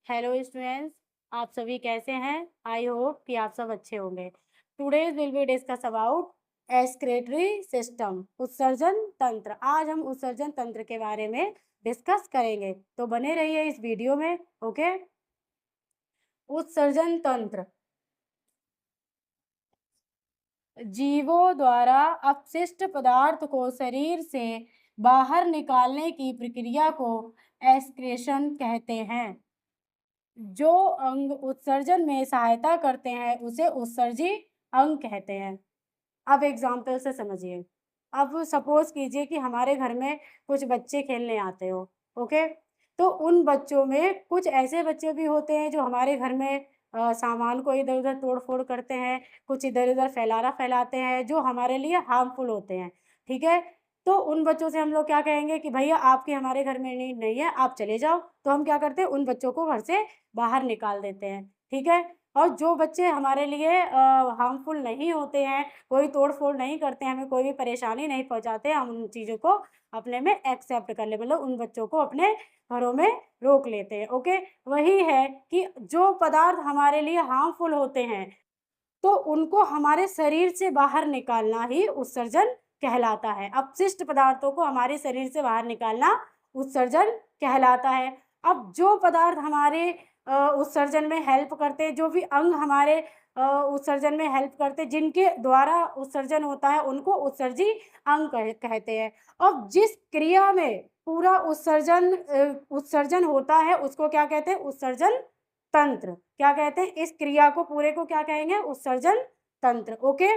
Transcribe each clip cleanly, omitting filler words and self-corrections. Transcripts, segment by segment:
Hello students, आप सभी कैसे हैं? आई होप कि आप सब अच्छे होंगे। Today's will be discuss about excretory system, उत्सर्जन तंत्र। आज हम उत्सर्जन तंत्र के बारे में डिस्कस करेंगे, तो बने रहिए इस वीडियो में। ओके। उत्सर्जन तंत्र जीवों द्वारा अपशिष्ट पदार्थ को शरीर से बाहर निकालने की प्रक्रिया को एक्सक्रीशन कहते हैं। जो अंग उत्सर्जन में सहायता करते हैं उसे उत्सर्जी अंग कहते हैं। अब एग्जाम्पल से समझिए। अब सपोज कीजिए कि हमारे घर में कुछ बच्चे खेलने आते हो। ओके। तो उन बच्चों में कुछ ऐसे बच्चे भी होते हैं जो हमारे घर में सामान को इधर उधर तोड़ फोड़ करते हैं, कुछ इधर उधर फैलाना फैलाते हैं जो हमारे लिए हार्मफुल होते हैं। ठीक है। तो उन बच्चों से हम लोग क्या कहेंगे कि भैया आपकी हमारे घर में नीड नहीं है, आप चले जाओ। तो हम क्या करते हैं, उन बच्चों को घर से बाहर निकाल देते हैं। ठीक है। और जो बच्चे हमारे लिए हार्मफुल नहीं होते हैं, कोई तोड़-फोड़ नहीं करते हैं, हमें कोई भी परेशानी नहीं पहुँचाते, हम उन चीज़ों को अपने में एक्सेप्ट कर ले, मतलब उन बच्चों को अपने घरों में रोक लेते हैं। ओके। वही है कि जो पदार्थ हमारे लिए हार्मफुल होते हैं, तो उनको हमारे शरीर से बाहर निकालना ही उत्सर्जन कहलाता है। अपशिष्ट पदार्थों को हमारे शरीर से बाहर निकालना उत्सर्जन कहलाता है। अब जो पदार्थ हमारे उत्सर्जन में हेल्प करते, जो भी अंग हमारे उत्सर्जन में हेल्प करते, जिनके द्वारा उत्सर्जन होता है, उनको उत्सर्जी अंग कहते हैं। अब जिस क्रिया में पूरा उत्सर्जन होता है उसको क्या कहते हैं? उत्सर्जन तंत्र। क्या कहते हैं? इस क्रिया को पूरे को क्या कहेंगे? उत्सर्जन तंत्र। ओके।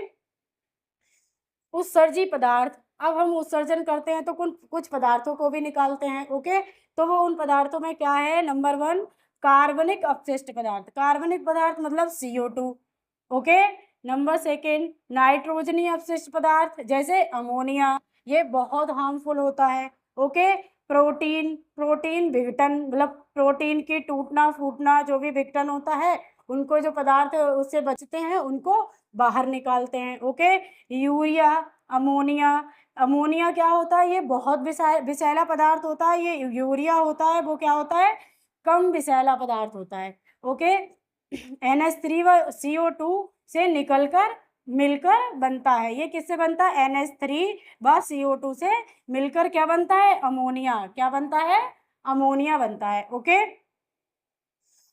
उत्सर्जी पदार्थ। अब हम उत्सर्जन करते हैं तो कुछ पदार्थों को भी निकालते हैं। ओके। तो वो उन पदार्थों में क्या है? नंबर 1 कार्बनिक अपशिष्ट पदार्थ। कार्बनिक पदार्थ मतलब CO2। ओके। नंबर 2 नाइट्रोजनी अपशिष्ट पदार्थ जैसे अमोनिया, ये बहुत हार्मफुल होता है। ओके। प्रोटीन प्रोटीन विघटन, मतलब प्रोटीन की टूटना फूटना, जो भी विघटन होता है, उनको जो पदार्थ उससे बचते हैं उनको बाहर निकालते हैं। ओके। Urea, ammonia. अमोनिया क्या होता है? ये बहुत विषैला पदार्थ होता है। ये यूरिया होता है वो क्या होता है? कम विषैला पदार्थ होता है। ओके। NH3 व CO2 से निकलकर मिलकर बनता है। ये किससे बनता है? NH3 व CO2 से मिलकर क्या बनता है? अमोनिया। क्या बनता है? अमोनिया बनता है। ओके।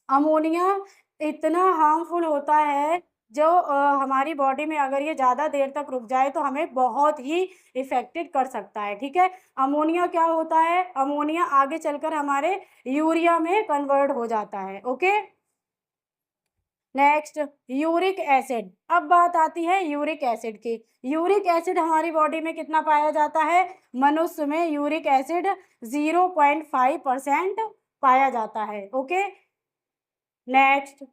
अमोनिया इतना हार्मफुल होता है, जो हमारी बॉडी में अगर ये ज़्यादा देर तक रुक जाए तो हमें बहुत ही इफ़ेक्टेड कर सकता है। ठीक है। अमोनिया क्या होता है? अमोनिया आगे चलकर हमारे यूरिया में कन्वर्ट हो जाता है। ओके। Next uric acid. अब बात आती है यूरिक एसिड की। यूरिक एसिड हमारी बॉडी में कितना पाया जाता है? मनुष्य में यूरिक एसिड 0.5% पाया जाता है। Okay. Next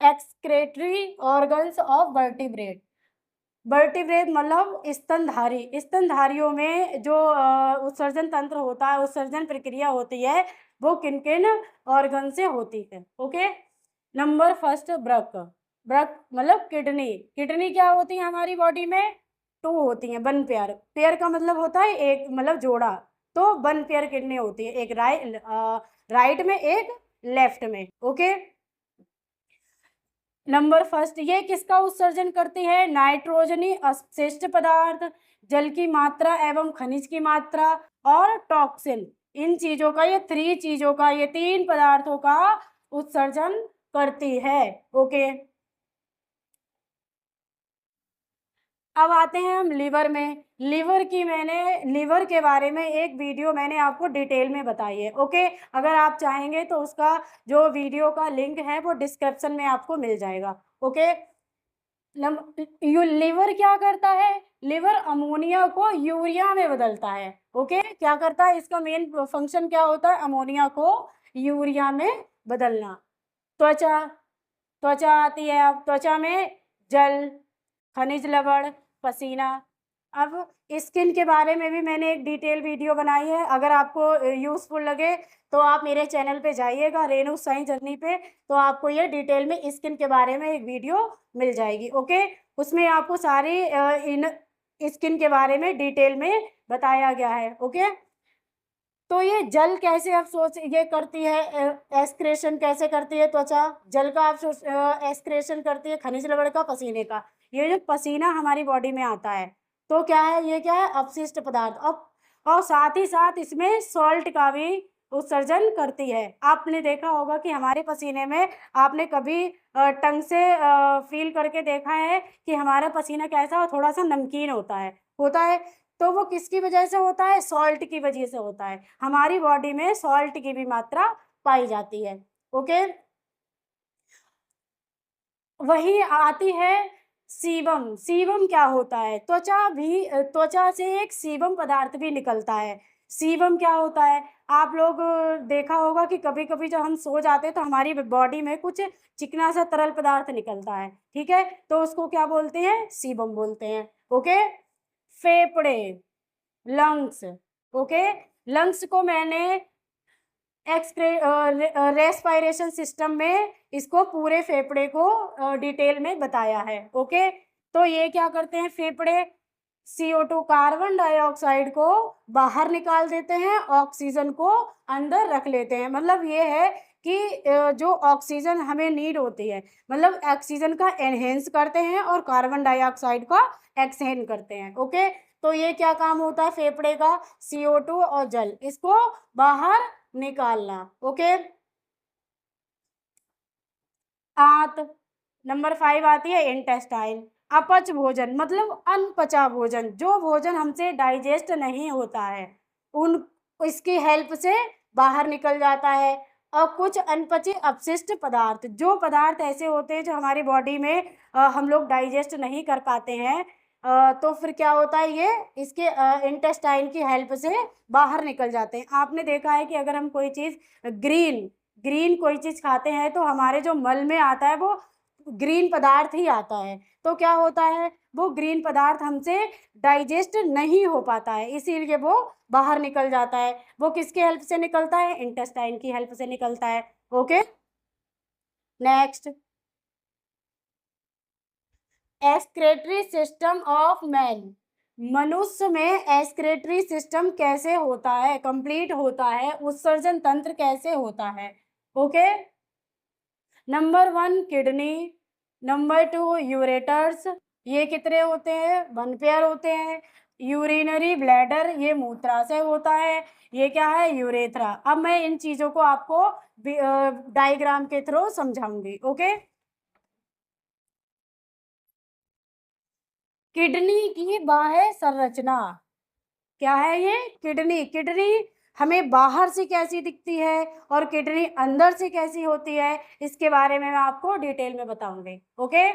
excretory organs of vertebrate. Vertebrate मतलब स्तनधारी। स्तनधारियों में जो उत्सर्जन तंत्र होता है, उत्सर्जन प्रक्रिया होती है, वो किन किन ऑर्गन से होती है। Okay. Number first book. Book मतलब किडनी। किडनी क्या होती है हमारी बॉडी में? 2 होती हैं, 1 पेयर। पेयर का मतलब होता है एक, मतलब जोड़ा। तो 1 पेयर किडनी होती है, एक राइट में, एक लेफ्ट में। ओके। नंबर फर्स्ट ये किसका उत्सर्जन करती है? नाइट्रोजनी अपशिष्ट पदार्थ, जल की मात्रा एवं खनिज की मात्रा और टॉक्सिन। इन चीजों का, ये 3 चीजों का, ये 3 पदार्थों का उत्सर्जन करती है। ओके। अब आते हैं हम लिवर में। लिवर के बारे में एक वीडियो मैंने आपको डिटेल में बताई है। ओके। अगर आप चाहेंगे तो उसका जो वीडियो का लिंक है वो डिस्क्रिप्शन में आपको मिल जाएगा। ओके। लिवर क्या करता है? लिवर अमोनिया को यूरिया में बदलता है। ओके। क्या करता है? इसका मेन फंक्शन क्या होता है? अमोनिया को यूरिया में बदलना। त्वचा। त्वचा आती है। अब त्वचा में जल, खनिज लवण, पसीना। अब स्किन के बारे में भी मैंने एक डिटेल वीडियो बनाई है। अगर आपको यूज़फुल लगे तो आप मेरे चैनल पे जाइएगा, रेणु साई जर्नी पे, तो आपको ये डिटेल में स्किन के बारे में एक वीडियो मिल जाएगी। ओके। उसमें आपको सारी इन स्किन के बारे में डिटेल में बताया गया है। ओके। तो ये जल कैसे आप सोच ये करती है, एक्सक्रेशन कैसे करती है त्वचा, जल का आप सोच एक्सक्रेशन करती है खनिज लवण का, पसीने का। ये जो पसीना हमारी बॉडी में आता है तो क्या है, ये क्या है, अपशिष्ट पदार्थ। अब और साथ ही साथ इसमें सॉल्ट का भी उत्सर्जन करती है। आपने देखा होगा कि हमारे पसीने में आपने कभी टंग से फील करके देखा है कि हमारा पसीना कैसा, थोड़ा सा नमकीन होता है। तो वो किसकी वजह से होता है, सॉल्ट की वजह से होता है। हमारी बॉडी में सॉल्ट की भी मात्रा पाई जाती है। ओके, वही आती है सीबम। सीबम क्या होता है, त्वचा से एक सीबम पदार्थ भी निकलता है। सीबम क्या होता है, आप लोग देखा होगा कि कभी कभी जब हम सो जाते हैं तो हमारी बॉडी में कुछ चिकना सा तरल पदार्थ निकलता है, ठीक है, तो उसको क्या बोलते हैं, सीबम बोलते हैं। ओके, फेफड़े, लंग्स। ओके, लंग्स को मैंने रेस्पायरेशन सिस्टम में इसको पूरे फेफड़े को डिटेल में बताया है। ओके, तो ये क्या करते हैं फेफड़े, CO2 कार्बन डाइऑक्साइड को बाहर निकाल देते हैं, ऑक्सीजन को अंदर रख लेते हैं। मतलब ये है कि जो ऑक्सीजन हमें नीड होती है, मतलब ऑक्सीजन का एनहेंस करते हैं और कार्बन डाइऑक्साइड का एक्सहेल करते हैं। ओके, तो ये क्या काम होता है फेफड़े का, CO2 और जल इसको बाहर निकालना। ओके, आंत। नंबर 5 आती है इंटेस्टाइन। अपच भोजन मतलब अनपचा भोजन, जो भोजन हमसे डाइजेस्ट नहीं होता है उन इसकी हेल्प से बाहर निकल जाता है। और कुछ अनपचे अपशिष्ट पदार्थ, जो पदार्थ ऐसे होते हैं जो हमारी बॉडी में हम लोग डाइजेस्ट नहीं कर पाते हैं, तो फिर क्या होता है, ये इसके इंटेस्टाइन की हेल्प से बाहर निकल जाते हैं। आपने देखा है कि अगर हम कोई चीज़ ग्रीन ग्रीन कोई चीज़ खाते हैं तो हमारे जो मल में आता है वो ग्रीन पदार्थ ही आता है। तो क्या होता है, वो ग्रीन पदार्थ हमसे डाइजेस्ट नहीं हो पाता है, इसीलिए वो बाहर निकल जाता है। वो किसके हेल्प से निकलता है, इंटेस्टाइन की हेल्प से निकलता है। Okay, next, excretory system of man. मनुष्य में एक्सक्रेटरी सिस्टम कैसे होता है, कंप्लीट होता है, उत्सर्जन तंत्र कैसे होता है। Okay, number 1 kidney, number 2 ureters, ये कितने होते हैं, 1 पेयर होते हैं। यूरिनरी ब्लैडर, ये मूत्राशय होता है। ये क्या है, यूरेथ्रा। अब मैं इन चीजों को आपको डायग्राम के थ्रू समझाऊंगी। ओके, किडनी की बाह्य संरचना क्या है, ये किडनी। किडनी हमें बाहर से कैसी दिखती है और किडनी अंदर से कैसी होती है, इसके बारे में मैं आपको डिटेल में बताऊंगी। ओके,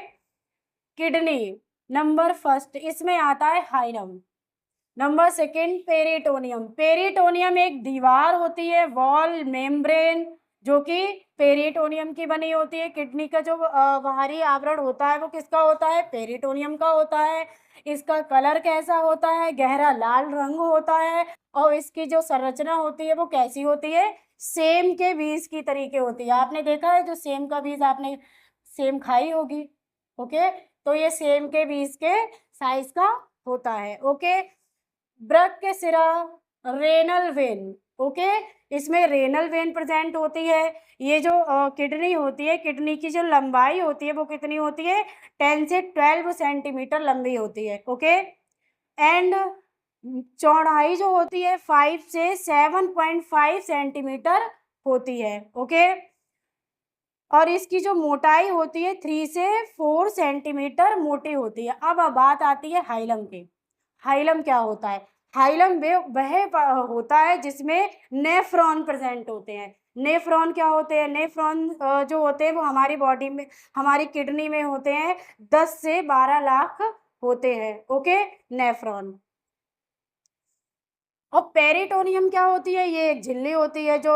किडनी नंबर 1 इसमें आता है हाइलम। Number 2 peritoneum. पेरिटोनियम एक दीवार होती है, वॉल मेम्ब्रेन, जो कि पेरिटोनियम की बनी होती है। किडनी का जो बाहरी आवरण होता है वो किसका होता है, पेरिटोनियम का होता है। इसका कलर कैसा होता है, गहरा लाल रंग होता है। और इसकी जो संरचना होती है वो कैसी होती है, सेम के बीज की तरीके होती है। आपने देखा है जो सेम का बीज, आपने सेम खाई होगी। ओके, तो ये सेम के बीज के साइज का होता है। ओके, वृक्क के सिरा, रेनल वेन। ओके, इसमें रेनल वेन प्रेजेंट होती है। ये जो किडनी होती है, किडनी की जो लंबाई होती है वो कितनी होती है, 10 से 12 सेंटीमीटर लंबी होती है। ओके, एंड चौड़ाई जो होती है 5 से 7.5 सेंटीमीटर होती है। ओके, और इसकी जो मोटाई होती है 3 से 4 सेंटीमीटर मोटी होती है। अब बात आती है हाइलम की। हाइलम क्या होता है, हाइलम वे वह होता है जिसमें नेफ्रॉन प्रेजेंट होते हैं। नेफ्रॉन क्या होते हैं, नेफ्रॉन जो होते हैं वो हमारी बॉडी में, हमारी किडनी में होते हैं, 10 से 12 लाख होते हैं। Okay, nephron. और पेरिटोनियम क्या होती है, ये एक झिल्ली होती है जो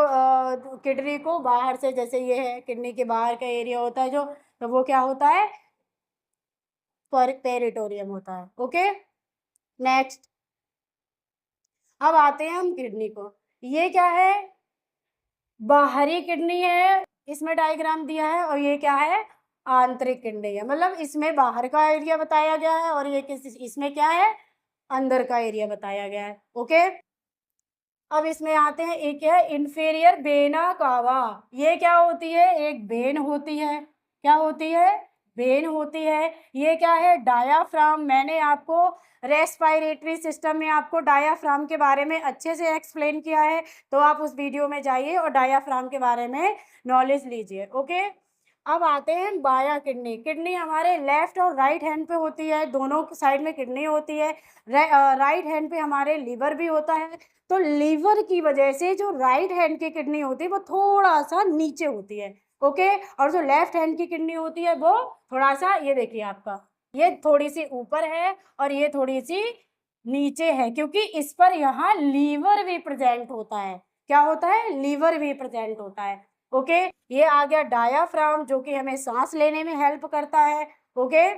किडनी को बाहर से, जैसे ये है किडनी के बाहर का एरिया होता है जो, तो वो क्या होता है, पेरिटोनियम होता है। ओके, नेक्स्ट, अब आते हैं हम किडनी को। ये क्या है, बाहरी किडनी है, इसमें डायग्राम दिया है। और ये क्या है, आंतरिक किडनी है। मतलब इसमें बाहर का एरिया बताया गया है और ये किस इसमें क्या है, अंदर का एरिया बताया गया है। ओके, अब इसमें आते हैं, एक है इंफीरियर वेना कावा। ये क्या होती है? एक वेन होती है। क्या होती है? वेन होती है। ये क्या है? डायाफ्राम। मैंने आपको रेस्पिरेटरी सिस्टम में आपको डायाफ्राम के बारे में अच्छे से एक्सप्लेन किया है, तो आप उस वीडियो में जाइए और डायाफ्राम के बारे में नॉलेज लीजिए। ओके, अब आते हैं बाया किडनी। किडनी हमारे लेफ्ट और राइट हैंड पे होती है, दोनों साइड में किडनी होती है। राइट हैंड पे हमारे लीवर भी होता है। तो लीवर की वजह से जो राइट हैंड की किडनी होती है वो थोड़ा सा नीचे होती है। ओके, और जो लेफ्ट हैंड की किडनी होती है वो थोड़ा सा, ये देखिए आपका, ये थोड़ी सी ऊपर है और ये थोड़ी सी नीचे है, क्योंकि इस पर यहाँ लीवर भी प्रेजेंट होता है। क्या होता है? लीवर भी प्रेजेंट होता है। ओके, ये आ गया डायाफ्राम, जो कि हमें सांस लेने में हेल्प करता है। ओके,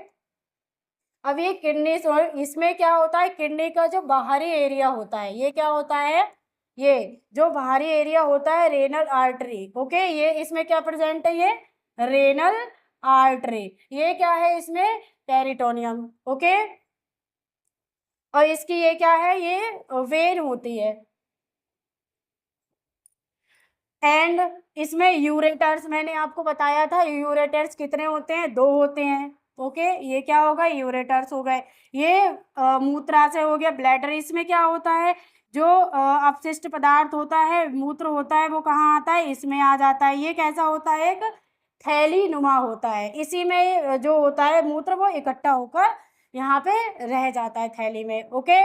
अब ये किडनी, इसमें क्या होता है? किडनी का जो बाहरी एरिया होता है, ये क्या होता है? ये जो बाहरी एरिया होता है रेनल आर्टरी। ओके, ये इसमें क्या प्रेजेंट है? ये रेनल आर्टरी। ये क्या है? इसमें पेरिटोनियम। ओके, और इसकी ये क्या है? ये वेन होती है। एंड इसमें यूरेटर्स, मैंने आपको बताया था यूरेटर्स कितने होते हैं? 2 होते हैं। ओके, ये क्या होगा? यूरेटर्स हो गए। ये मूत्राशय हो गया, ब्लैडर। इसमें क्या होता है? जो अपशिष्ट पदार्थ होता है, मूत्र होता है, वो कहाँ आता है? इसमें आ जाता है। ये कैसा होता है? एक थैली नुमा होता है। इसी में जो होता है मूत्र, वो इकट्ठा होकर यहाँ पे रह जाता है थैली में। ओके,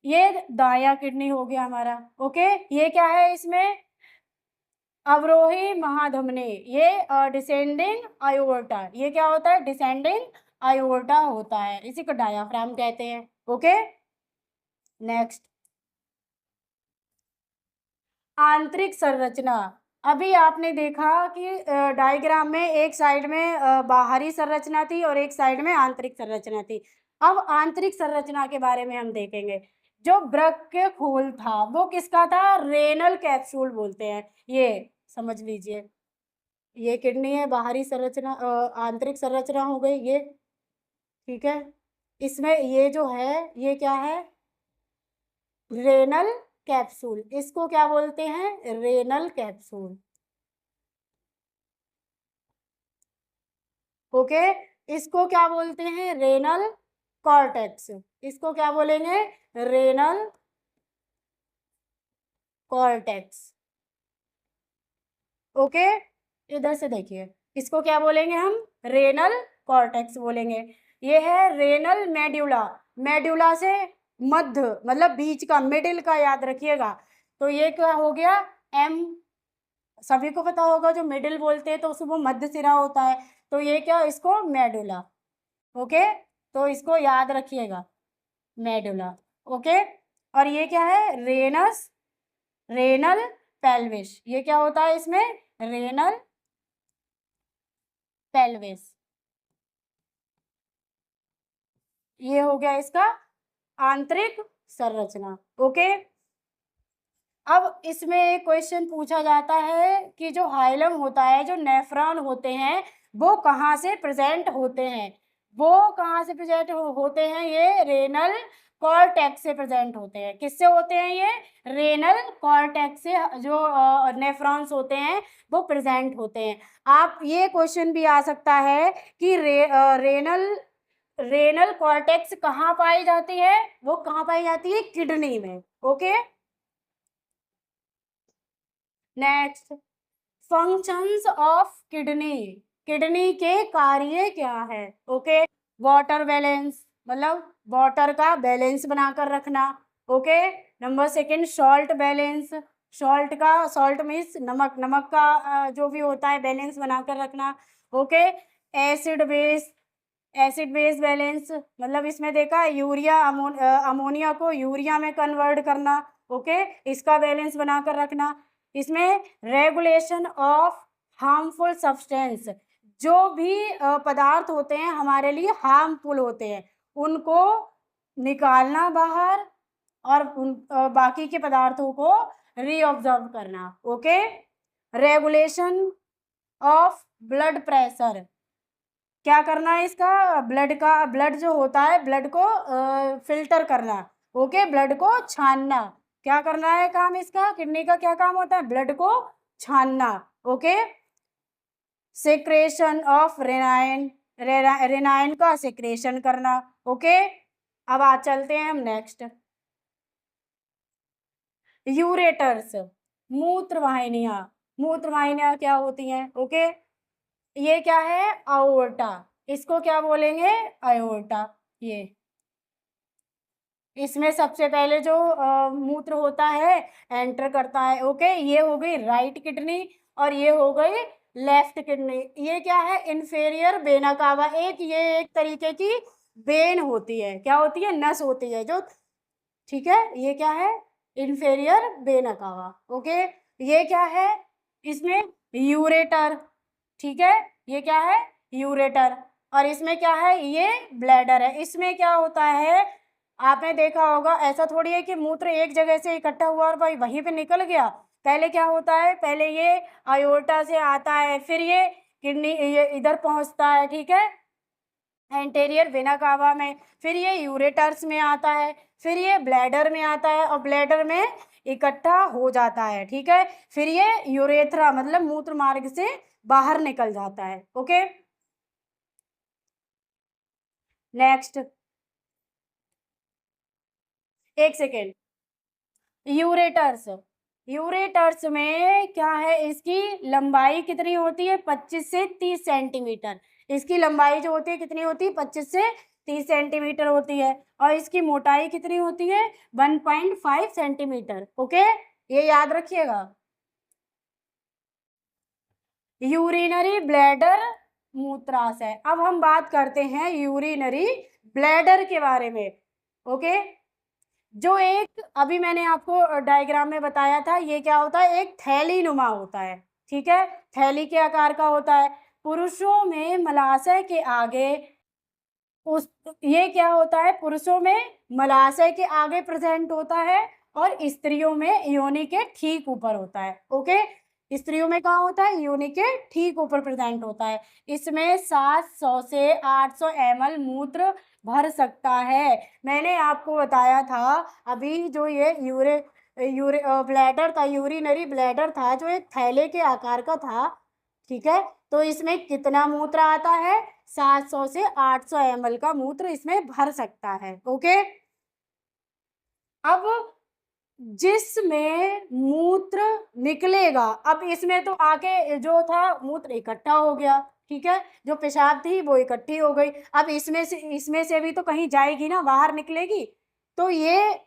ये दाया किडनी हो गया हमारा। ओके, ये क्या है? इसमें अवरोही महाधमनी। ये डिसेंडिंग आयोर्टा। ये क्या होता है? डिसेंडिंग आयोर्टा होता है, इसी को डायाफ्राम कहते हैं। ओके, नेक्स्ट, आंतरिक संरचना। अभी आपने देखा कि डायग्राम में एक साइड में बाहरी संरचना थी और एक साइड में आंतरिक संरचना थी। अब आंतरिक संरचना के बारे में हम देखेंगे। जो वृक्क के खोल था वो किसका था? रेनल कैप्सूल बोलते हैं। ये समझ लीजिए, ये किडनी है, बाहरी संरचना, आंतरिक संरचना हो गई ये। ठीक है, इसमें ये जो है, ये क्या है? Renal capsule. इसको क्या बोलते हैं? Renal capsule. ओके, इसको क्या बोलते हैं? Renal cortex. इसको क्या बोलेंगे? Renal cortex. ओके, इधर से देखिए, इसको क्या बोलेंगे हम? रेनल कॉर्टेक्स बोलेंगे। ये है रेनल मेड्यूला। मेड्यूला से मध्य, मतलब बीच का, मिडिल का याद रखिएगा। तो ये क्या हो गया? एम। सभी को पता होगा, जो मिडिल बोलते हैं तो उसको वो मध्य सिरा होता है। तो ये क्या? इसको मेडुला। ओके, तो इसको याद रखिएगा, मेडुला। ओके, और ये क्या है? Rhesus, renal pelvis. ये क्या होता है इसमें? Renal pelvis. ये हो गया इसका आंतरिक संरचना। ओके, अब इसमें एक क्वेश्चन पूछा जाता है कि जो हाइलम होता है, जो नेफ्रॉन होते हैं, वो कहाँ से प्रेजेंट होते हैं? वो कहाँ से प्रेजेंट होते हैं? ये रेनल कॉर्टेक्स से प्रेजेंट होते हैं। किससे होते हैं ये? रेनल कॉर्टेक्स से जो नेफ्रॉन्स होते हैं वो प्रेजेंट होते हैं। आप, ये क्वेश्चन भी आ सकता है कि रेनल रेनल कॉर्टेक्स कहाँ पाई जाती है? वो कहाँ पाई जाती है? किडनी में। Okay, next, functions of kidney. Kidney के कार्य क्या है? ओके, वाटर बैलेंस, मतलब वाटर का बैलेंस बनाकर रखना। Okay, number second, salt balance. Salt का, सॉल्ट मीन्स नमक, नमक का जो भी होता है बैलेंस बनाकर रखना। Okay, acid base, acid base balance, मतलब इसमें देखा यूरिया, अमोनिया को यूरिया में कन्वर्ट करना। ओके, इसका बैलेंस बनाकर रखना। इसमें रेगुलेशन ऑफ हार्मफुल सब्सटेंस, जो भी पदार्थ होते हैं हमारे लिए हार्मफुल होते हैं, उनको निकालना बाहर, और बाकी के पदार्थों को रीऑब्जर्व करना। Okay, regulation of blood pressure, क्या करना है इसका? ब्लड का, ब्लड जो होता है, ब्लड को फिल्टर करना। ओके, ब्लड को छानना। क्या करना है काम इसका? किडनी का क्या काम होता है? ब्लड को छानना। ओके, सेक्रेशन ऑफ रेनाइन, रेनाइन का सेक्रेशन करना। ओके, अब आ चलते हैं हम नेक्स्ट। यूरेटर्स, मूत्रवाहिनियां। मूत्रवाहिनियां क्या होती हैं? ओके, ये क्या है? अओर्टा। इसको क्या बोलेंगे? अयोर्टा। ये इसमें सबसे पहले जो मूत्र होता है एंटर करता है। ओके, ये हो गई राइट किडनी और ये हो गई लेफ्ट किडनी। ये क्या है? Inferior vena cava. ये एक तरीके की वेन होती है। क्या होती है? नस होती है जो, ठीक है, ये क्या है? Inferior vena cava. ओके, ये क्या है? इसमें यूरेटर, ठीक है, ये क्या है? यूरेटर। और इसमें क्या है? ये ब्लैडर है। इसमें क्या होता है? आपने देखा होगा, ऐसा थोड़ी है कि मूत्र एक जगह से इकट्ठा हुआ और भाई वहीं पे निकल गया। पहले क्या होता है? पहले ये अयोर्टा से आता है, फिर ये किडनी, ये इधर पहुंचता है, ठीक है, एंटेरियर वेना कावा में, फिर ये यूरेटर्स में आता है, फिर ये ब्लैडर में आता है और ब्लैडर में इकट्ठा हो जाता है, ठीक है, फिर ये यूरेथ्रा मतलब मूत्र मार्ग से बाहर निकल जाता है। ओके, नेक्स्ट, एक सेकेंड। यूरेटर्स, यूरेटर्स में क्या है? इसकी लंबाई कितनी होती है? 25 से 30 सेंटीमीटर। इसकी लंबाई जो होती है कितनी होती है? 25 से 30 सेंटीमीटर होती है। और इसकी मोटाई कितनी होती है? 1.5 सेंटीमीटर। ओके, ये याद रखिएगा। यूरिनरी ब्लैडर मूत्राशय। अब हम बात करते हैं यूरिनरी ब्लैडर के बारे में। ओके, जो एक अभी मैंने आपको डायग्राम में बताया था, ये क्या होता है? एक थैली नुमा होता है, ठीक है, थैली के आकार का होता है। पुरुषों में मलाशय के आगे, उस ये क्या होता है? पुरुषों में मलाशय के आगे प्रेजेंट होता है और स्त्रियों में योनि के ठीक ऊपर होता है। ओके, स्त्रियों में कहाँ होता है? योनि के ठीक ऊपर प्रेजेंट होता है। इसमें 700 से 800 ml मूत्र भर सकता है। मैंने आपको बताया था अभी, जो ये ब्लैडर था, यूरिनरी ब्लैडर था, जो एक थैले के आकार का था, ठीक है, तो इसमें कितना मूत्र आता है? 700 से 800 ml का मूत्र इसमें भर सकता है। ओके, अब जिसमें मूत्र निकलेगा, अब इसमें तो आके जो था मूत्र इकट्ठा हो गया, ठीक है, जो पेशाब थी वो इकट्ठी हो गई। अब इसमें से भी तो कहीं जाएगी ना, बाहर निकलेगी। तो ये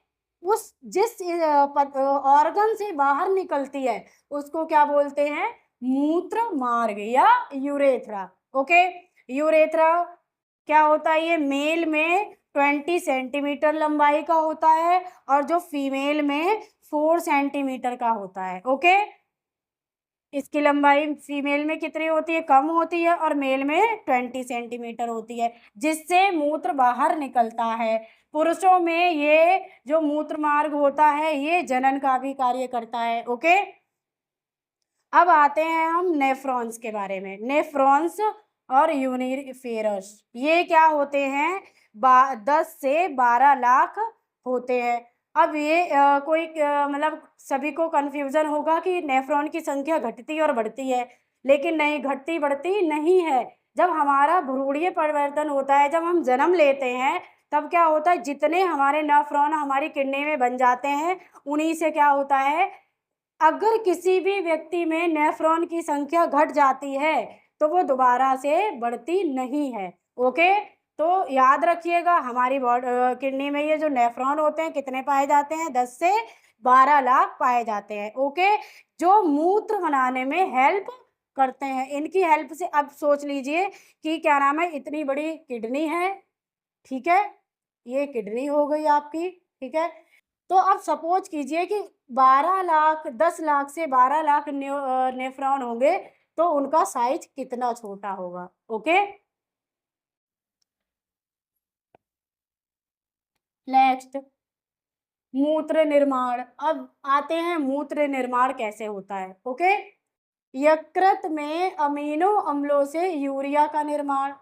उस जिस ऑर्गन से बाहर निकलती है उसको क्या बोलते हैं? मूत्र मार्ग या यूरेथ्रा। ओके, यूरेथ्रा क्या होता है? ये मेल में 20 सेंटीमीटर लंबाई का होता है और जो फीमेल में 4 सेंटीमीटर का होता है। ओके, इसकी लंबाई फीमेल में कितनी होती है? कम होती है और मेल में 20 सेंटीमीटर होती है, जिससे मूत्र बाहर निकलता है। पुरुषों में ये जो मूत्र मार्ग होता है ये जनन का भी कार्य करता है। ओके, अब आते हैं हम नेफ्रॉन्स के बारे में। नेफ्रॉन्स और यूनिफेरस, ये क्या होते हैं? 10 से 12 लाख होते हैं। अब ये कोई मतलब सभी को कंफ्यूजन होगा कि नेफ्रॉन की संख्या घटती और बढ़ती है, लेकिन नहीं, घटती बढ़ती नहीं है। जब हमारा भ्रूणीय परिवर्तन होता है, जब हम जन्म लेते हैं, तब क्या होता है? जितने हमारे नेफ्रॉन हमारी किडनी में बन जाते हैं, उन्हीं से क्या होता है? अगर किसी भी व्यक्ति में नेफ्रॉन की संख्या घट जाती है तो वो दोबारा से बढ़ती नहीं है। ओके, तो याद रखिएगा, हमारी किडनी में ये जो नेफ्रॉन होते हैं कितने पाए जाते हैं? 10 से 12 लाख पाए जाते हैं। ओके, जो मूत्र बनाने में हेल्प करते हैं। इनकी हेल्प से अब सोच लीजिए कि क्या नाम है, इतनी बड़ी किडनी है, ठीक है, ये किडनी हो गई आपकी, ठीक है, तो अब सपोज कीजिए कि 12 लाख, 10 लाख से 12 लाख नेफ्रॉन होंगे, तो उनका साइज कितना छोटा होगा। ओके, नेक्स्ट, मूत्र निर्माण। अब आते हैं मूत्र निर्माण कैसे होता है। ओके, यकृत में अमीनो अम्लों से यूरिया का निर्माण।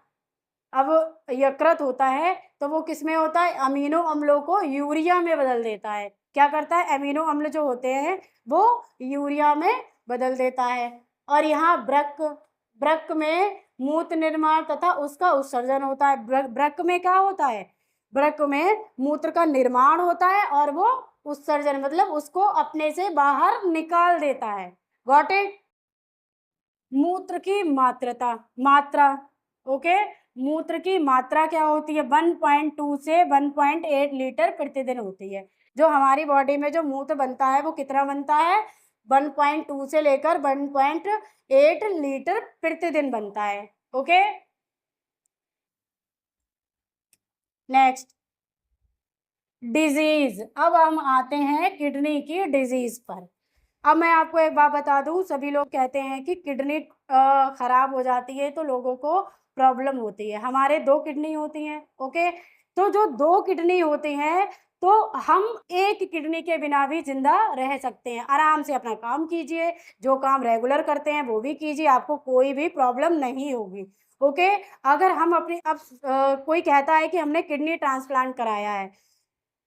अब यकृत होता है तो वो किस में होता है? अमीनो अम्लों को यूरिया में बदल देता है। क्या करता है, एमिनो अम्ल जो होते हैं वो यूरिया में बदल देता है। और यहाँ वृक्क में मूत्र निर्माण तथा उसका उत्सर्जन होता है। वृक्क में क्या होता है, वृक्क में मूत्र का निर्माण होता है और वो उत्सर्जन मतलब उसको अपने से बाहर निकाल देता है। Got it. मूत्र की मात्रा, ओके। मूत्र की मात्रा क्या होती है, 1.2 से 1.8 लीटर प्रतिदिन होती है। जो हमारी बॉडी में जो मूत्र बनता है वो कितना बनता है, 1.2 से लेकर 1.8 लीटर प्रतिदिन बनता है। Okay, next disease. अब हम आते हैं किडनी की डिजीज पर। अब मैं आपको एक बात बता दूं, सभी लोग कहते हैं कि किडनी खराब हो जाती है तो लोगों को प्रॉब्लम होती है। हमारे 2 किडनी होती हैं, ओके। तो जो 2 किडनी होती हैं तो हम एक किडनी के बिना भी जिंदा रह सकते हैं। आराम से अपना काम कीजिए, जो काम रेगुलर करते हैं वो भी कीजिए, आपको कोई भी प्रॉब्लम नहीं होगी। ओके, अगर हम अपनी अब कोई कहता है कि हमने किडनी ट्रांसप्लांट कराया है,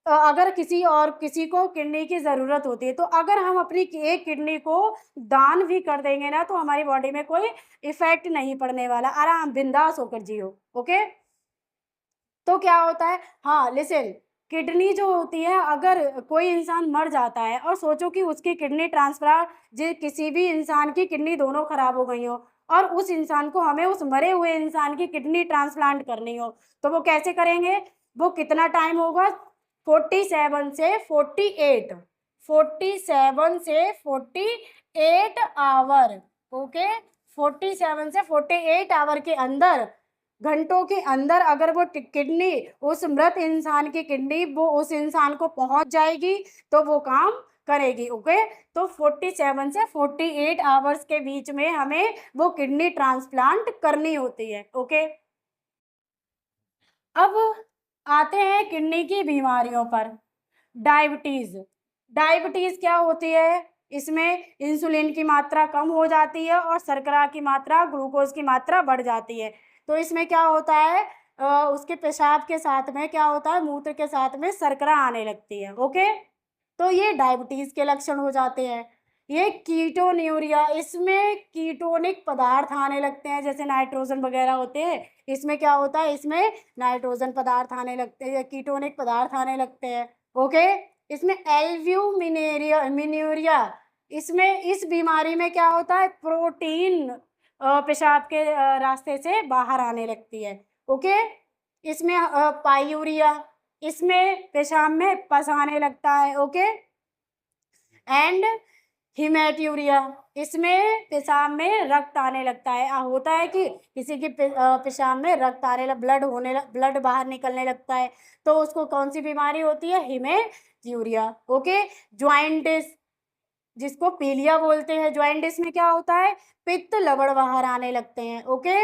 अगर किसी को किडनी की ज़रूरत होती है, तो अगर हम अपनी एक किडनी को दान भी कर देंगे ना, तो हमारी बॉडी में कोई इफ़ेक्ट नहीं पड़ने वाला, आराम बिंदास होकर जियो, ओके? तो क्या होता है, हाँ, लिसन, किडनी जो होती है, अगर कोई इंसान मर जाता है और सोचो कि उसकी किडनी ट्रांसप्लांट जे किसी भी इंसान की किडनी दोनों खराब हो गई हो और उस इंसान को हमें उस मरे हुए इंसान की किडनी ट्रांसप्लांट करनी हो, तो वो कैसे करेंगे? वो कितना टाइम होगा? 47 से 48, 47 से 48 आवर, ओके। 47 से 48 आवर के अंदर, घंटों के अंदर अगर वो किडनी, उस मृत इंसान की किडनी वो उस इंसान को पहुंच जाएगी तो वो काम करेगी, ओके। तो 47 से 48 आवर्स के बीच में हमें वो किडनी ट्रांसप्लांट करनी होती है, ओके। अब आते हैं किडनी की बीमारियों पर। डायबिटीज, डायबिटीज क्या होती है? इसमें इंसुलिन की मात्रा कम हो जाती है और शर्करा की मात्रा, ग्लूकोज की मात्रा बढ़ जाती है। तो इसमें क्या होता है, उसके पेशाब के साथ में क्या होता है, मूत्र के साथ में शर्करा आने लगती है, ओके। तो ये डायबिटीज के लक्षण हो जाते हैं। ये कीटोन्यूरिया, इसमें कीटोनिक पदार्थ आने लगते हैं, जैसे नाइट्रोजन वगैरह होते हैं, इसमें क्या होता है, इसमें नाइट्रोजन पदार्थ आने लगते हैं, कीटोनिक पदार्थ आने लगते हैं, ओके। इसमें एल्ब्यूमिनेरिया मिन्यूरिया, इसमें इस बीमारी में क्या होता है, प्रोटीन पेशाब के रास्ते से बाहर आने लगती है, ओके। इसमें पायूरिया, इसमें पेशाब में पस आने लगता है, ओके। एंड हिमेट्यूरिया, इसमें पेशाब में रक्त आने लगता है। होता है कि किसी की पेशाब में रक्त आने लग ब्लड बाहर निकलने लगता है, तो उसको कौन सी बीमारी होती है, हिमेट्यूरिया, ओके। ज्वाइंटिस, जिसको पीलिया बोलते हैं, ज्वाइंटिस में क्या होता है, पित्त लवण बाहर आने लगते हैं, ओके।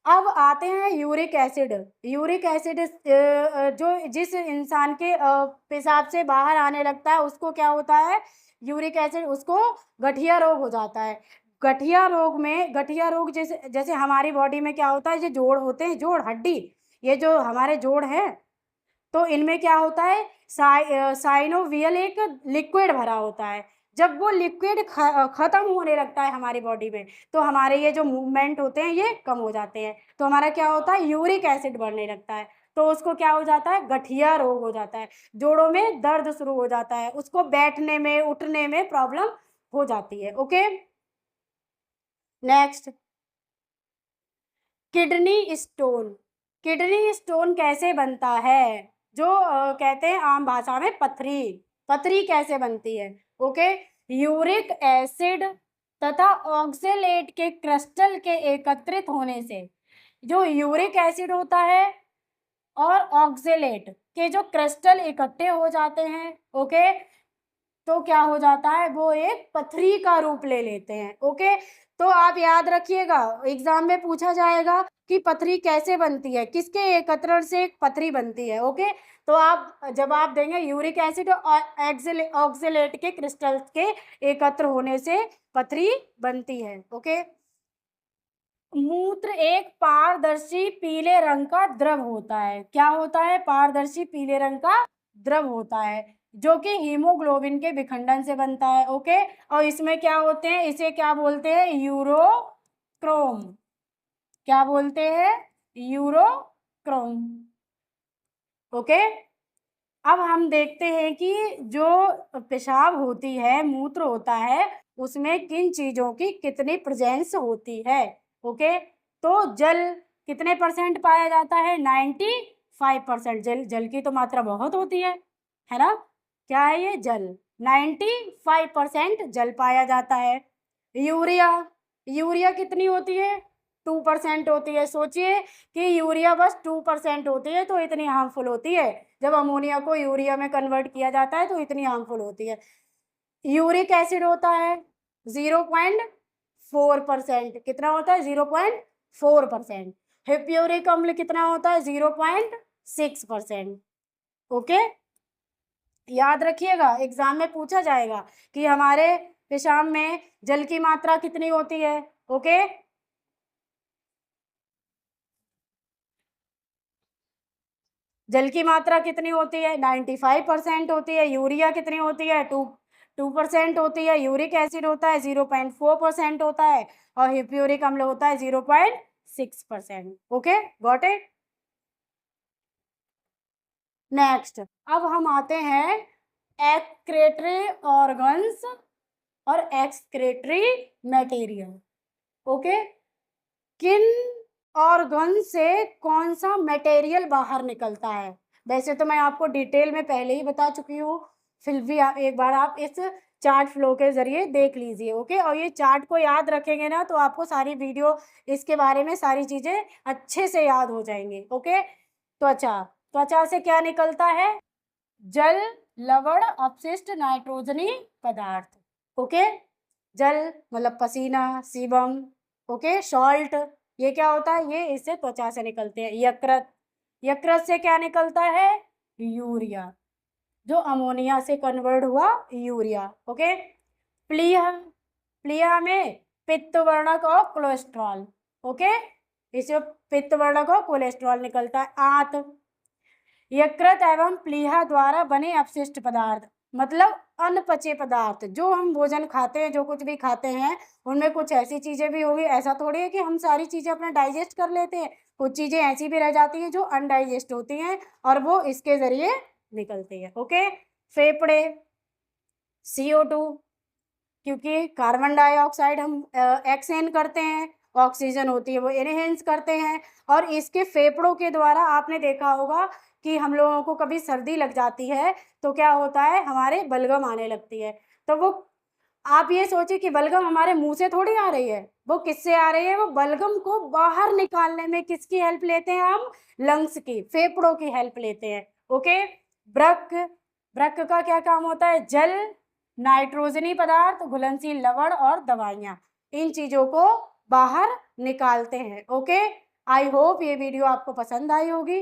अब आते हैं यूरिक एसिड। यूरिक एसिड जो जिस इंसान के पेशाब से बाहर आने लगता है उसको क्या होता है, यूरिक एसिड, उसको गठिया रोग हो जाता है। गठिया रोग जैसे जैसे हमारी बॉडी में क्या होता है, जो जोड़ होते हैं, जोड़ हड्डी, ये जो हमारे जोड़ हैं, तो इनमें क्या होता है, साइनोवियल एक लिक्विड भरा होता है। जब वो लिक्विड खत्म होने लगता है हमारी बॉडी में, तो हमारे ये जो मूवमेंट होते हैं ये कम हो जाते हैं, तो हमारा क्या होता है, यूरिक एसिड बढ़ने लगता है, तो उसको क्या हो जाता है, गठिया रोग हो जाता है। जोड़ों में दर्द शुरू हो जाता है, उसको बैठने में उठने में प्रॉब्लम हो जाती है, okay. Next, kidney stone. Kidney stone कैसे बनता है? जो कहते हैं आम भाषा में पथरी, पथरी कैसे बनती है, ओके। यूरिक एसिड तथा ऑक्सलेट के क्रिस्टल के एकत्रित होने से, जो यूरिक एसिड होता है और ऑक्सलेट के जो क्रिस्टल इकट्ठे हो जाते हैं, ओके, तो क्या हो जाता है, वो एक पथरी का रूप ले लेते हैं, ओके। तो आप याद रखिएगा, एग्जाम में पूछा जाएगा कि पथरी कैसे बनती है, किसके एकत्रण से एक पथरी बनती है, ओके। तो आप जवाब देंगे यूरिक एसिड और ऑक्सलेट के क्रिस्टल के एकत्र होने से पथरी बनती है, ओके। मूत्र एक पारदर्शी पीले रंग का द्रव होता है। क्या होता है? पारदर्शी पीले रंग का द्रव होता है जो कि हीमोग्लोबिन के विखंडन से बनता है। ओके, और इसमें क्या होते हैं, इसे क्या बोलते हैं, यूरोक्रोम। क्या बोलते हैं, यूरोक्रोम। ओके, अब हम देखते हैं कि जो पेशाब होती है, मूत्र होता है, उसमें किन चीजों की कितनी प्रेजेंस होती है। ओके, तो जल कितने परसेंट पाया जाता है, 95%। जल की तो मात्रा बहुत होती है ना। क्या है ये, जल। 95% जल पाया जाता है। यूरिया, यूरिया कितनी होती है, 2% होती है। सोचिए कि यूरिया बस 2% होती है तो इतनी हार्मफुल होती है। जब अमोनिया को यूरिया में कन्वर्ट किया जाता है तो इतनी हार्मफुल होती है। यूरिक एसिड होता है 0.4%। कितना होता है, 0.4%। हिप्यूरिक अम्ल कितना होता है, 0.6%। ओके, याद रखिएगा, एग्जाम में पूछा जाएगा कि हमारे पेशाब में जल की मात्रा कितनी होती है। ओके, जल की मात्रा कितनी होती है, 95% होती है। यूरिया कितनी होती है, 2% होती है। यूरिक एसिड होता है 0.4% होता है। और हिप्यूरिक अम्ल होता है 0.6%। Okay, got it. नेक्स्ट, अब हम आते हैं एक्सक्रीटरी ऑर्गन्स और एक्सक्रीटरी मटेरियल। ओके, किन ऑर्गन से कौन सा मटेरियल बाहर निकलता है। वैसे तो मैं आपको डिटेल में पहले ही बता चुकी हूँ, फिर भी एक बार आप इस चार्ट फ्लो के जरिए देख लीजिए। ओके, और ये चार्ट को याद रखेंगे ना तो आपको सारी वीडियो इसके बारे में सारी चीजें अच्छे से याद हो जाएंगी। ओके, त्वचा, त्वचा से क्या निकलता है, जल, लवण, अपशिष्ट, नाइट्रोजनी पदार्थ। ओके, जल मतलब पसीना, सीबम। ओके, सॉल्ट, ये क्या होता है, ये इससे त्वचा से निकलते हैं। यकृत, यकृत से क्या निकलता है, यूरिया, जो अमोनिया से कन्वर्ट हुआ यूरिया। ओके, प्लीहा, प्लीहा में पित्तवर्णक और कोलेस्ट्रॉल। ओके, इससे पित्तवर्णक और कोलेस्ट्रॉल निकलता है। आंत, यकृत एवं प्लीहा द्वारा बने अपशिष्ट पदार्थ, मतलब अनपचे पदार्थ। जो हम भोजन खाते हैं, जो कुछ भी खाते हैं, उनमें कुछ ऐसी चीजें भी होगी। ऐसा थोड़ी है कि हम सारी चीजें अपना डाइजेस्ट कर लेते हैं, कुछ चीजें ऐसी भी रह जाती हैं जो अनडाइजेस्ट होती हैं और वो इसके जरिए निकलती है। ओके, फेफड़े, CO2, क्योंकि कार्बन डाइऑक्साइड हम एक्सहेल करते हैं, ऑक्सीजन होती है वो इनहेंस करते हैं। और इसके फेफड़ों के द्वारा आपने देखा होगा कि हम लोगों को कभी सर्दी लग जाती है तो क्या होता है, हमारे बलगम आने लगती है। तो वो, आप ये सोचिए कि बलगम हमारे मुंह से थोड़ी आ रही है, वो किससे आ रही है, वो बलगम को बाहर निकालने में किसकी हेल्प लेते हैं हम, लंग्स की, फेफड़ों की हेल्प लेते हैं। ओके, वृक्क, वृक्क का क्या काम होता है, जल, नाइट्रोजनी पदार्थ, घुलनशील लवण और दवाइयां, इन चीजों को बाहर निकालते हैं। ओके, आई होप ये वीडियो आपको पसंद आई होगी।